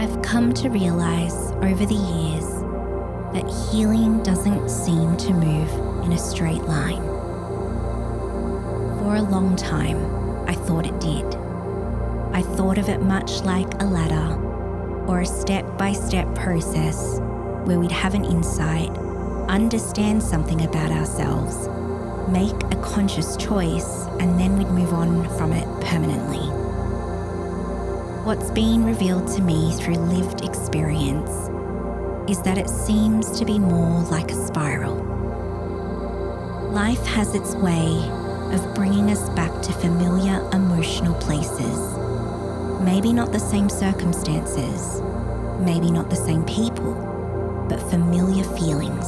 I've come to realize over the years that healing doesn't seem to move in a straight line. For a long time, I thought it did. I thought of it much like a ladder or a step-by-step process where we'd have an insight, understand something about ourselves, make a conscious choice, and then we'd move on from it permanently. What's been revealed to me through lived experience is that it seems to be more like a spiral. Life has its way of bringing us back to familiar emotional places. Maybe not the same circumstances, maybe not the same people, but familiar feelings.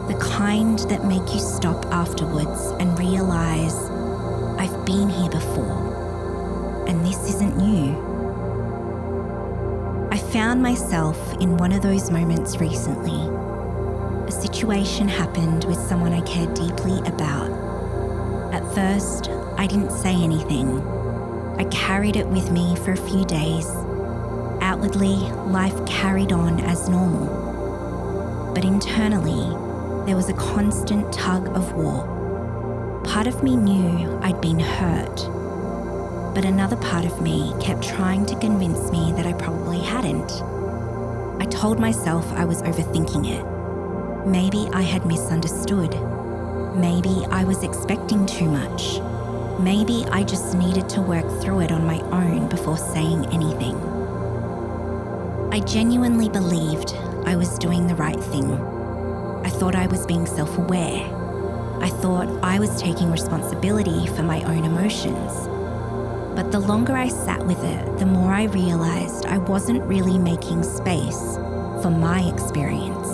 The kind that make you stop afterwards and realize, I've been here before, and this isn't new. I found myself in one of those moments recently. A situation happened with someone I cared deeply about. At first, I didn't say anything. I carried it with me for a few days. Outwardly, life carried on as normal. But internally, there was a constant tug of war. Part of me knew I'd been hurt, but another part of me kept trying to convince me that I probably hadn't. I told myself I was overthinking it. Maybe I had misunderstood. Maybe I was expecting too much. Maybe I just needed to work through it on my own before saying anything. I genuinely believed I was doing the right thing. I thought I was being self-aware. I thought I was taking responsibility for my own emotions. But the longer I sat with it, the more I realized I wasn't really making space for my experience.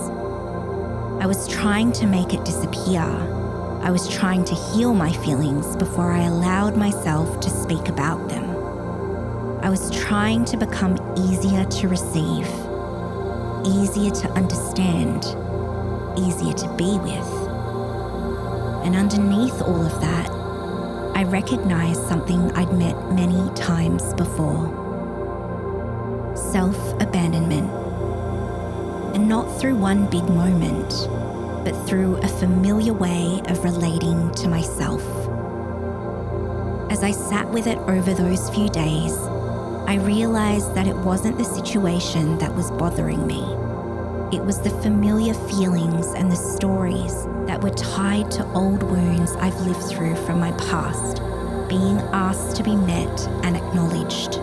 I was trying to make it disappear. I was trying to heal my feelings before I allowed myself to speak about them. I was trying to become easier to receive, easier to understand, easier to be with. And underneath all of that, I recognized something I'd met many times before. Self-abandonment. And not through one big moment, but through a familiar way of relating to myself. As I sat with it over those few days, I realized that it wasn't the situation that was bothering me. It was the familiar feelings and the stories that were tied to old wounds I've lived through from my past, being asked to be met and acknowledged.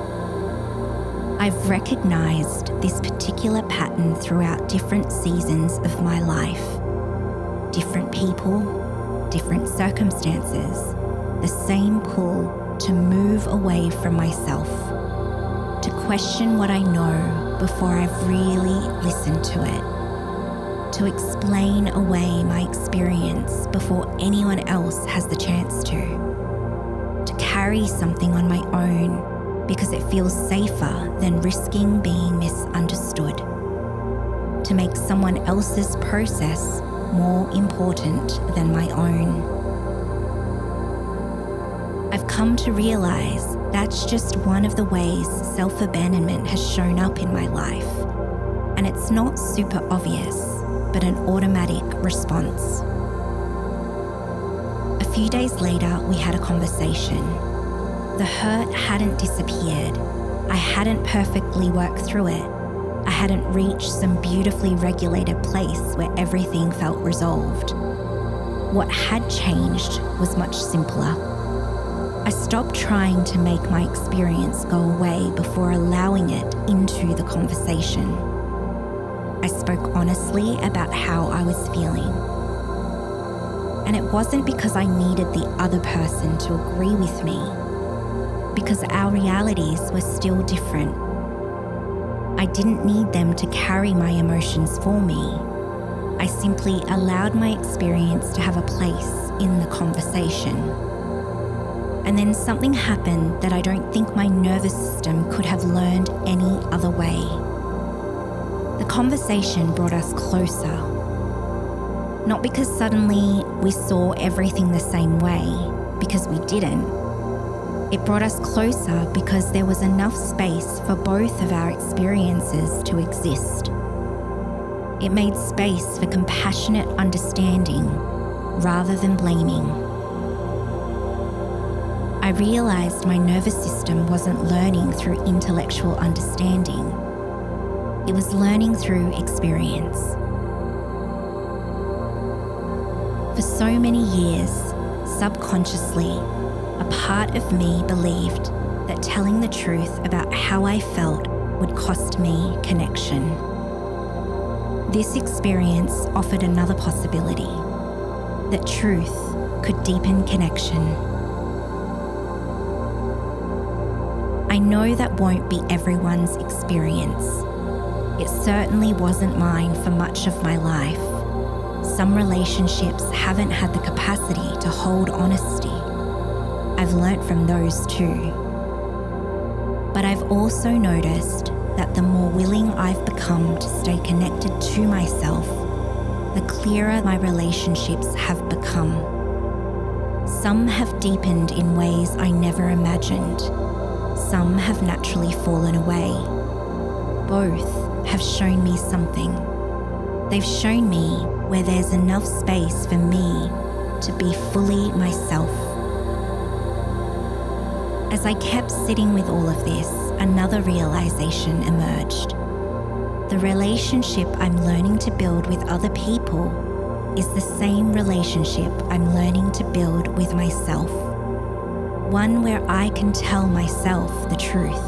I've recognized this particular pattern throughout different seasons of my life. Different people, different circumstances, the same pull to move away from myself, to question what I know before I've really listened to it, to explain away my experience before anyone else has the chance to carry something on my own because it feels safer than risking being misunderstood, to make someone else's process more important than my own. I've come to realize that's just one of the ways self-abandonment has shown up in my life. And it's not super obvious, but an automatic response. A few days later, we had a conversation. The hurt hadn't disappeared. I hadn't perfectly worked through it. I hadn't reached some beautifully regulated place where everything felt resolved. What had changed was much simpler. I stopped trying to make my experience go away before allowing it into the conversation. I spoke honestly about how I was feeling. And it wasn't because I needed the other person to agree with me, because our realities were still different. I didn't need them to carry my emotions for me. I simply allowed my experience to have a place in the conversation. And then something happened that I don't think my nervous system could have learned any other way. The conversation brought us closer. Not because suddenly we saw everything the same way, because we didn't, It brought us closer because there was enough space for both of our experiences to exist. It made space for compassionate understanding rather than blaming. I realized my nervous system wasn't learning through intellectual understanding. It was learning through experience. For so many years, subconsciously, a part of me believed that telling the truth about how I felt would cost me connection. This experience offered another possibility, that truth could deepen connection. I know that won't be everyone's experience. It certainly wasn't mine for much of my life. Some relationships haven't had the capacity to hold honesty. I've learnt from those too. But I've also noticed that the more willing I've become to stay connected to myself, the clearer my relationships have become. Some have deepened in ways I never imagined. Some have naturally fallen away. Both have shown me something. They've shown me where there's enough space for me to be fully myself. As I kept sitting with all of this, another realization emerged. The relationship I'm learning to build with other people is the same relationship I'm learning to build with myself. One where I can tell myself the truth.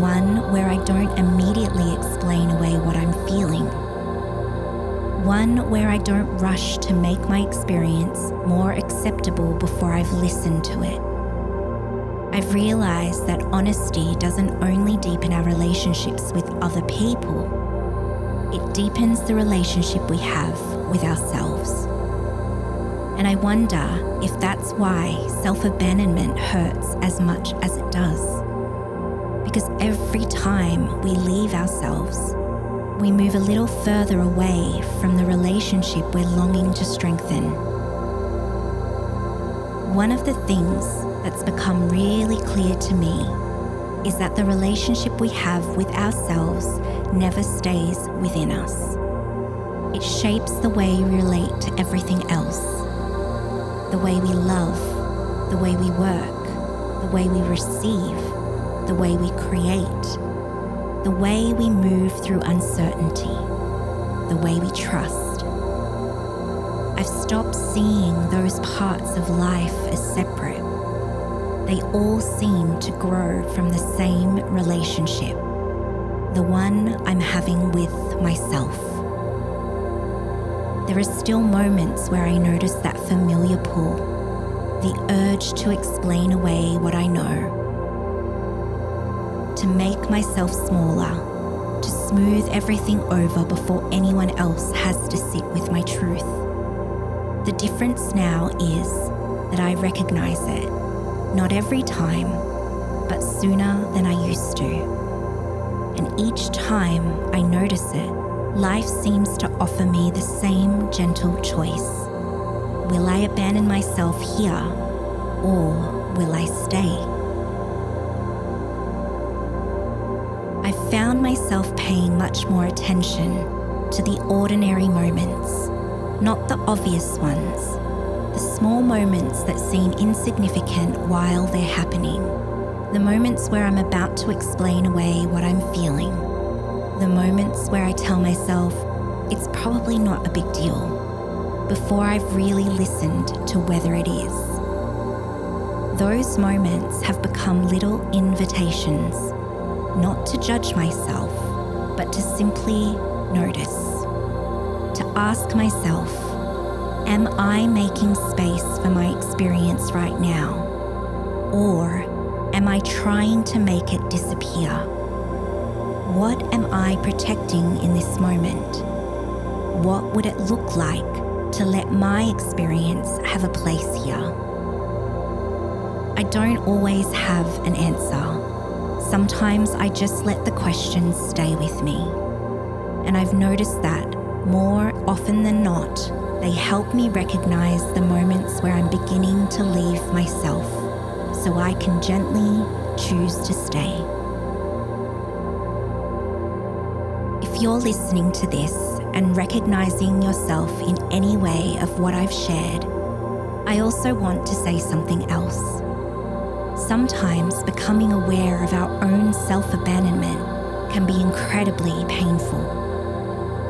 One where I don't immediately explain away what I'm feeling. One where I don't rush to make my experience more acceptable before I've listened to it. I've realized that honesty doesn't only deepen our relationships with other people, it deepens the relationship we have with ourselves. And I wonder if that's why self-abandonment hurts as much as it does. Because every time we leave ourselves, we move a little further away from the relationship we're longing to strengthen. One of the things that's become really clear to me is that the relationship we have with ourselves never stays within us. It shapes the way we relate to everything else. The way we love, the way we work, the way we receive, the way we create, the way we move through uncertainty, the way we trust. I've stopped seeing those parts of life as separate. They all seem to grow from the same relationship, the one I'm having with myself. There are still moments where I notice that familiar pull, the urge to explain away what I know, to make myself smaller, to smooth everything over before anyone else has to sit with my truth. The difference now is that I recognize it, not every time, but sooner than I used to. And each time I notice it, life seems to offer me the same gentle choice. Will I abandon myself here, or will I stay? I found myself paying much more attention to the ordinary moments, not the obvious ones, the small moments that seem insignificant while they're happening, the moments where I'm about to explain away what I'm feeling, the moments where I tell myself it's probably not a big deal, before I've really listened to whether it is. Those moments have become little invitations, not to judge myself, but to simply notice, to ask myself, am I making space for my experience right now? Or am I trying to make it disappear? What am I protecting in this moment? What would it look like to let my experience have a place here? I don't always have an answer. Sometimes I just let the questions stay with me. And I've noticed that more often than not, they help me recognize the moments where I'm beginning to leave myself, so I can gently choose to stay. If you're listening to this and recognizing yourself in any way of what I've shared, I also want to say something else. Sometimes becoming aware of our own self-abandonment can be incredibly painful.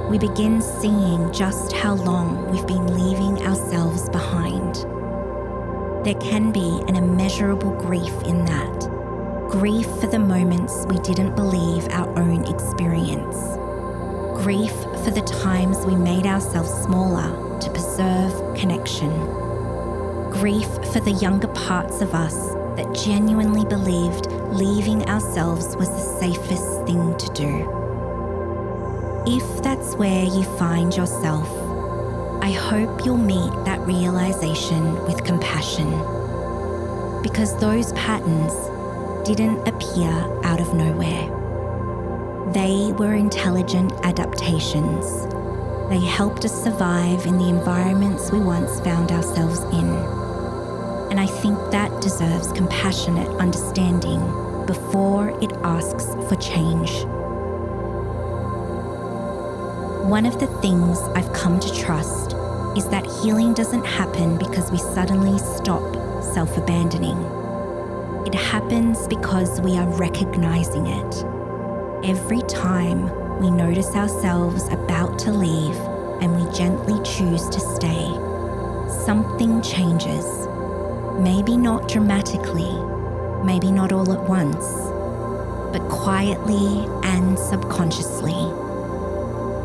We begin seeing just how long we've been leaving ourselves behind. There can be an immeasurable grief in that. Grief for the moments we didn't believe our own experience. Grief for the times we made ourselves smaller to preserve connection. Grief for the younger parts of us that genuinely believed leaving ourselves was the safest thing to do. If that's where you find yourself, I hope you'll meet that realization with compassion, because those patterns didn't appear out of nowhere. They were intelligent adaptations. They helped us survive in the environments we once found ourselves in. And I think that deserves compassionate understanding before it asks for change. One of the things I've come to trust is that healing doesn't happen because we suddenly stop self-abandoning. It happens because we are recognizing it. Every time we notice ourselves about to leave and we gently choose to stay, something changes. Maybe not dramatically, maybe not all at once, but quietly and subconsciously.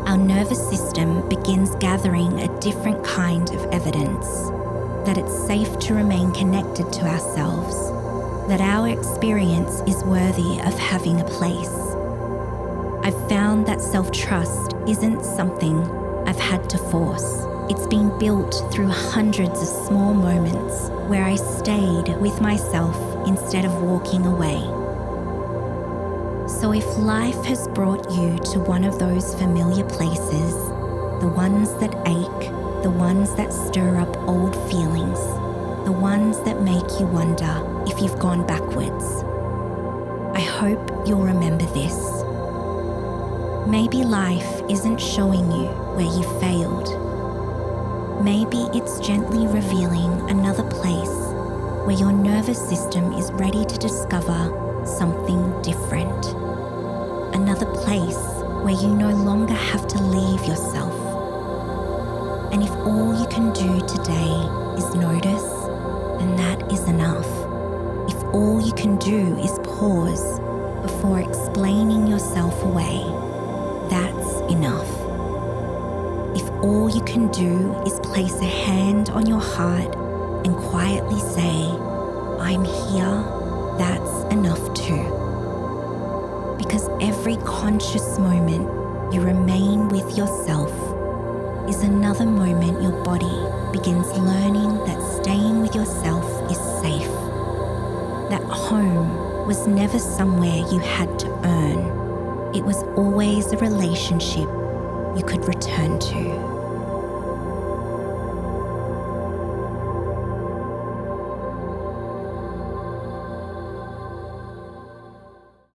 Our nervous system begins gathering a different kind of evidence that it's safe to remain connected to ourselves, that our experience is worthy of having a place. I've found that self-trust isn't something I've had to force. It's been built through hundreds of small moments where I stayed with myself instead of walking away. So if life has brought you to one of those familiar places, the ones that ache, the ones that stir up old feelings, the ones that make you wonder if you've gone backwards, I hope you'll remember this. Maybe life isn't showing you where you failed. Maybe it's gently revealing another place where your nervous system is ready to discover something different. Another place where you no longer have to leave yourself. And if all you can do today is notice, then that is enough. If all you can do is pause before explaining yourself away, that's enough. If all you can do is place a hand on your heart and quietly say, I'm here, that's enough too. Because every conscious moment you remain with yourself is another moment your body begins learning that staying with yourself is safe. That home was never somewhere you had to earn. It was always a relationship you could return to.